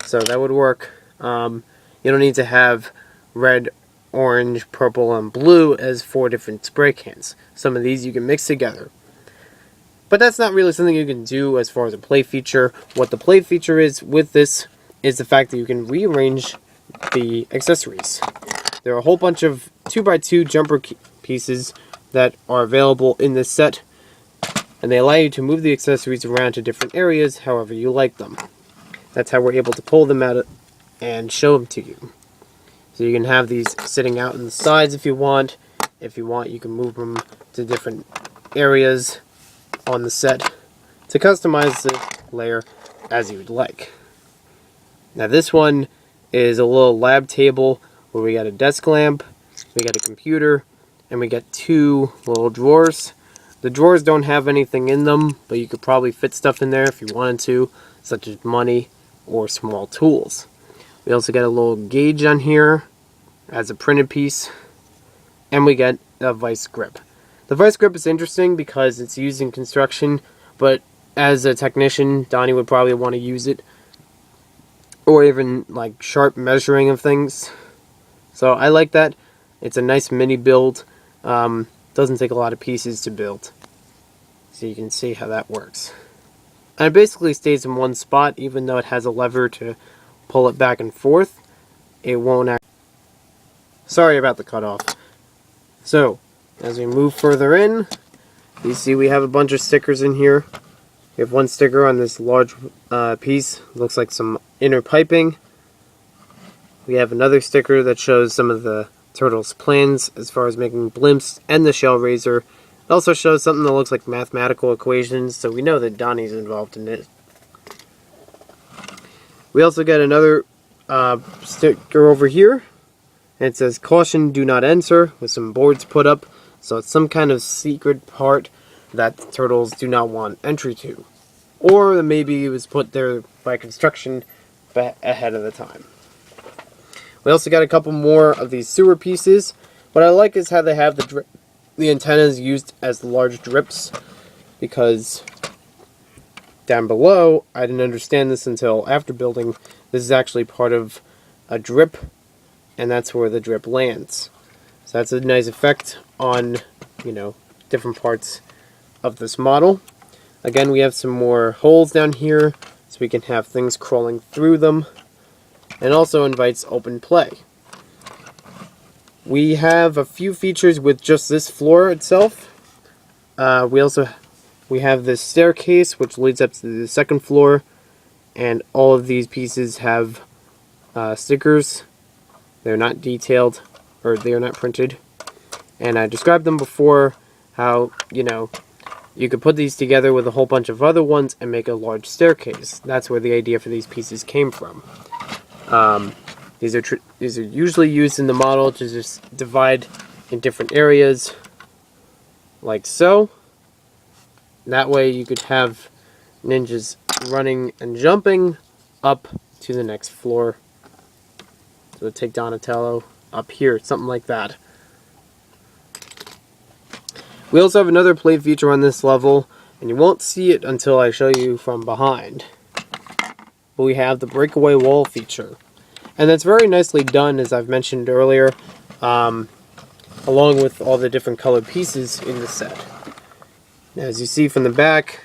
So that would work. You don't need to have red, orange, purple, and blue as 4 different spray cans. Some of these you can mix together. But that's not really something you can do as far as a play feature. What the play feature is with this is the fact that you can rearrange the accessories. There are a whole bunch of 2x2 jumper pieces that are available in this set, and they allow you to move the accessories around to different areas however you like them. That's how we're able to pull them out and show them to you. So you can have these sitting out on the sides if you want. If you want, you can move them to different areas on the set to customize the layer as you would like. Now this one is a little lab table where we got a desk lamp, we got a computer, and we got 2 little drawers. The drawers don't have anything in them, but you could probably fit stuff in there if you wanted to, such as money or small tools. We also got a little gauge on here as a printed piece, and we got a vice grip. The vice grip is interesting because it's used in construction, but as a technician, Donnie would probably want to use it, or even like sharp measuring of things. So I like that. It's a nice mini build. Doesn't take a lot of pieces to build. So you can see how that works. And it basically stays in one spot, even though it has a lever to pull it back and forth. It won't act. Sorry about the cutoff. So, as we move further in, you see we have a bunch of stickers in here. We have one sticker on this large piece. Looks like some inner piping. We have another sticker that shows some of the turtles' plans as far as making blimps and the shell raiser. It also shows something that looks like mathematical equations, so we know that Donnie's involved in it. We also got another sticker over here. And it says, "Caution, do not enter," with some boards put up. So it's some kind of secret part that the turtles do not want entry to. Or maybe it was put there by construction ahead of the time. We also got a couple more of these sewer pieces. What I like is how they have the antennas used as large drips, because down below, I didn't understand this until after building, this is actually part of a drip, and that's where the drip lands. So that's a nice effect on, different parts of this model. Again, we have some more holes down here, so we can have things crawling through them, and also invites open play. We have a few features with just this floor itself. We have this staircase which leads up to the second floor, and all of these pieces have stickers. They're not detailed, or they are not printed. And I described them before, how, you could put these together with a whole bunch of other ones and make a large staircase. That's where the idea for these pieces came from. These are usually used in the model to just divide in different areas, like so. That way you could have ninjas running and jumping up to the next floor. So take Donatello up here, something like that. We also have another play feature on this level, and you won't see it until I show you from behind. But we have the breakaway wall feature. And that's very nicely done, as I've mentioned earlier, along with all the different colored pieces in the set. Now, as you see from the back,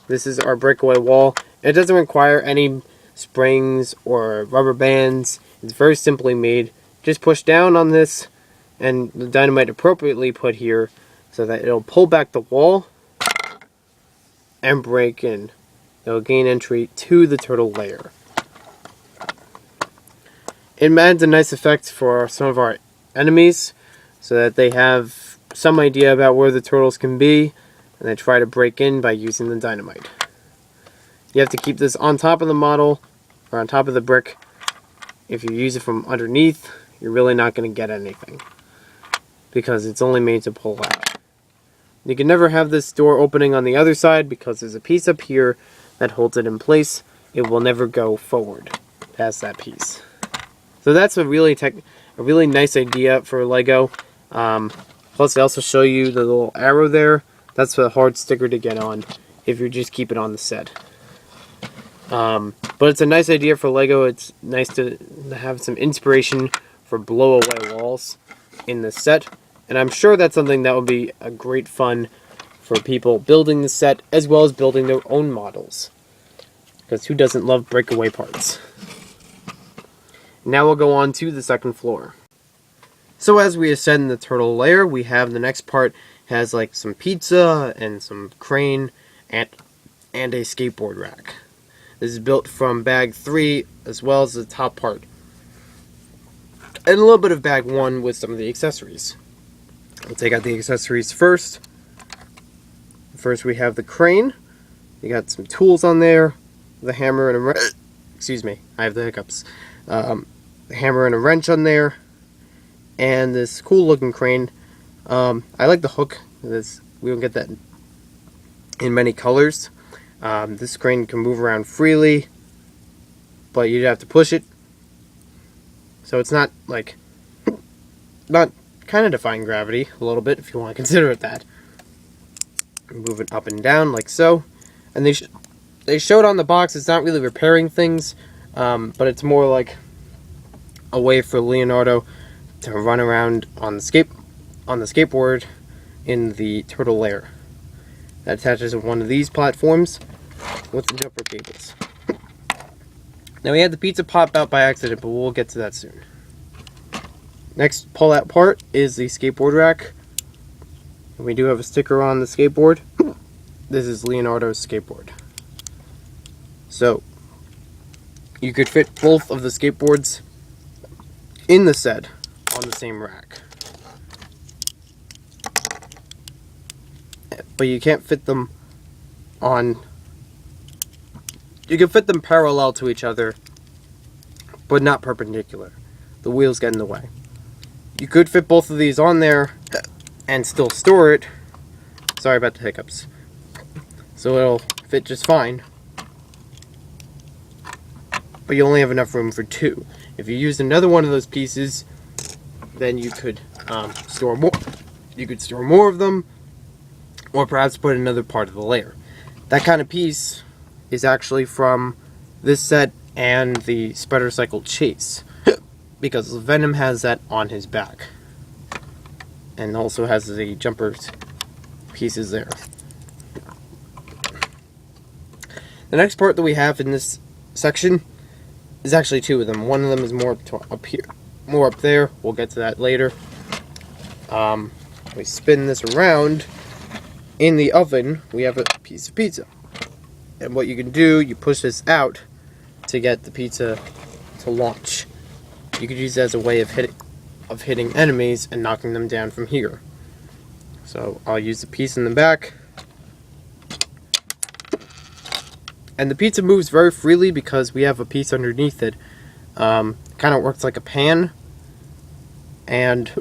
this is our breakaway wall. It doesn't require any springs or rubber bands. It's very simply made. Just push down on this, and the dynamite appropriately put here, so that it'll pull back the wall, and break in. They'll gain entry to the turtle lair. It adds a nice effect for some of our enemies, so that they have some idea about where the turtles can be, and they try to break in by using the dynamite. You have to keep this on top of the model, or on top of the brick. If you use it from underneath, you're really not going to get anything, because it's only made to pull out. You can never have this door opening on the other side, because there's a piece up here that holds it in place. It will never go forward past that piece. So that's a really nice idea for Lego. Plus, they also show you the little arrow there. That's a hard sticker to get on if you just keep it on the set. But it's a nice idea for Lego. It's nice to have some inspiration for blow-away walls in the set. And I'm sure that's something that would be a great fun for people building the set, as well as building their own models. Because who doesn't love breakaway parts? Now we'll go on to the second floor. So as we ascend the turtle lair, we have the next part has like some pizza and some crane and a skateboard rack. This is built from bag 3 as well as the top part. And a little bit of bag 1 with some of the accessories. We'll take out the accessories first. First we have the crane. You got some tools on there. The hammer and a wrench. Excuse me, I have the hiccups. The hammer and a wrench on there. And this cool looking crane. I like the hook. We don't get that in many colors. This crane can move around freely, but you'd have to push it. So it's not kind of defying gravity a little bit, if you want to consider it that. Move it up and down like so. And they showed on the box it's not really repairing things, but it's more like a way for Leonardo to run around on the skateboard in the turtle lair. That attaches to one of these platforms with the jumper cables. Now we had the pizza pop out by accident, but we'll get to that soon. Next pull-out part is the skateboard rack. And we do have a sticker on the skateboard. This is Leonardo's skateboard. So, you could fit both of the skateboards in the set on the same rack. But you can't fit them on... You can fit them parallel to each other, but not perpendicular. The wheels get in the way. You could fit both of these on there and still store it. Sorry about the hiccups. So it'll fit just fine. But you only have enough room for 2. If you used another one of those pieces, then you could store more. You could store more of them, or perhaps put another part of the layer. That kind of piece is actually from this set and the Spider Cycle Chase, because Venom has that on his back, and also has the jumper pieces there. The next part that we have in this section is actually 2 of them. One of them is more up here, more up there. We'll get to that later. We spin this around. In the oven, we have a piece of pizza. And what you can do, you push this out to get the pizza to launch. You could use it as a way of hitting enemies and knocking them down from here. So I'll use the piece in the back. And the pizza moves very freely because we have a piece underneath it. Kind of works like a pan. And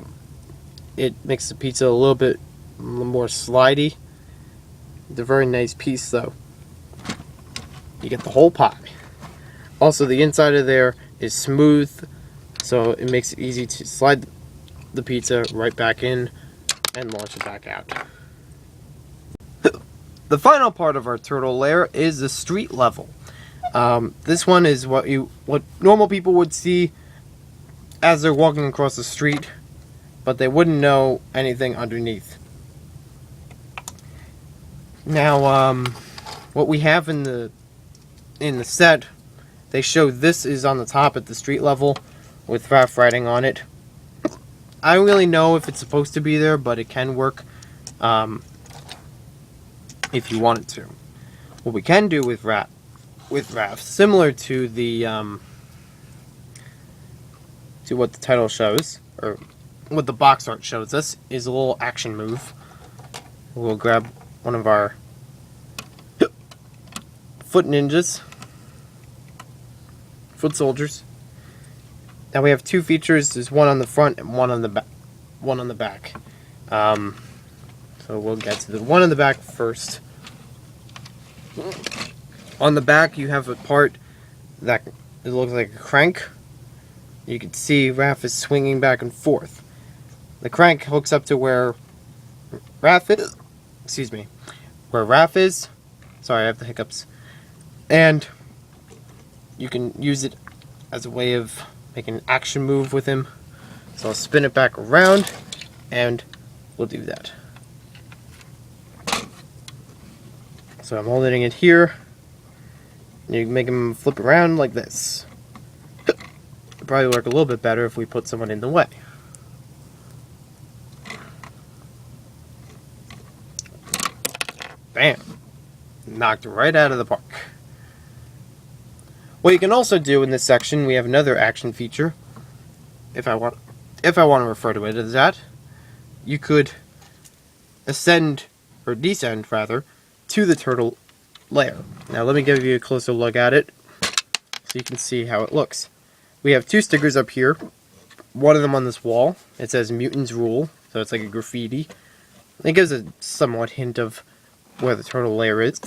it makes the pizza a little bit more slidey. It's a very nice piece though. You get the whole pie. Also, the inside of there is smooth, so it makes it easy to slide the pizza right back in and launch it back out. The final part of our turtle lair is the street level. This one is what normal people would see as they're walking across the street, but they wouldn't know anything underneath. Now, what we have in the set, they show this is on the top at the street level with Pfaff writing on it. I don't really know if it's supposed to be there, but it can work if you want it to. What we can do with Raph, similar to the to what the title shows, or what the box art shows us, is a little action move. We'll grab one of our foot ninjas, foot soldiers. Now we have two features. There's one on the front and one on the back. So we'll get to the one on the back first. On the back, you have a part that it looks like a crank. You can see Raph is swinging back and forth. The crank hooks up to where Raph is. Excuse me. Where Raph is. Sorry, I have the hiccups. And you can use it as a way of making an action move with him. So I'll spin it back around, and we'll do that. So I'm holding it here. You can make him flip around like this. It'd probably work a little bit better if we put someone in the way. Bam! Knocked right out of the park. What you can also do in this section, we have another action feature. If I want to refer to it as that, you could ascend, or descend rather, to the turtle lair. Now let me give you a closer look at it so you can see how it looks. We have two stickers up here, one of them on this wall. It says Mutant's Rule, so it's like a graffiti. It gives a somewhat hint of where the turtle lair is.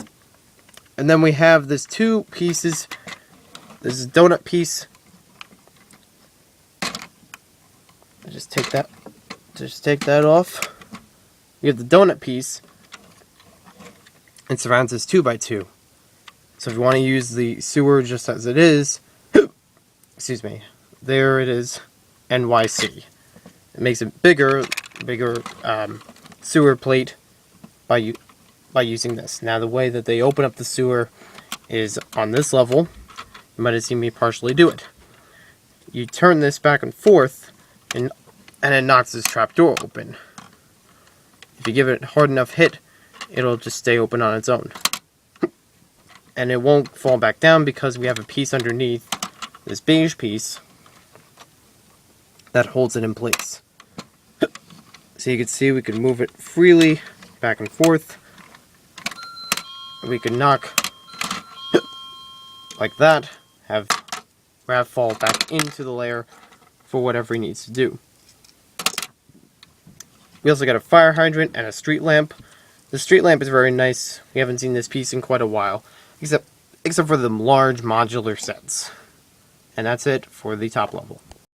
And then we have this two pieces. This is a donut piece. Just take that off. You have the donut piece. It surrounds this 2x2. So if you want to use the sewer just as it is, excuse me, there it is, NYC. It makes a bigger sewer plate by using this. Now the way that they open up the sewer is on this level. You might have seen me partially do it. You turn this back and forth, and it knocks this trapdoor open. If you give it a hard enough hit, it'll just stay open on its own. And it won't fall back down because we have a piece underneath, this beige piece, that holds it in place. So you can see we can move it freely back and forth. We can knock like that, have Raph fall back into the lair for whatever he needs to do. We also got a fire hydrant and a street lamp. The street lamp is very nice. We haven't seen this piece in quite a while, except for the large modular sets. And that's it for the top level.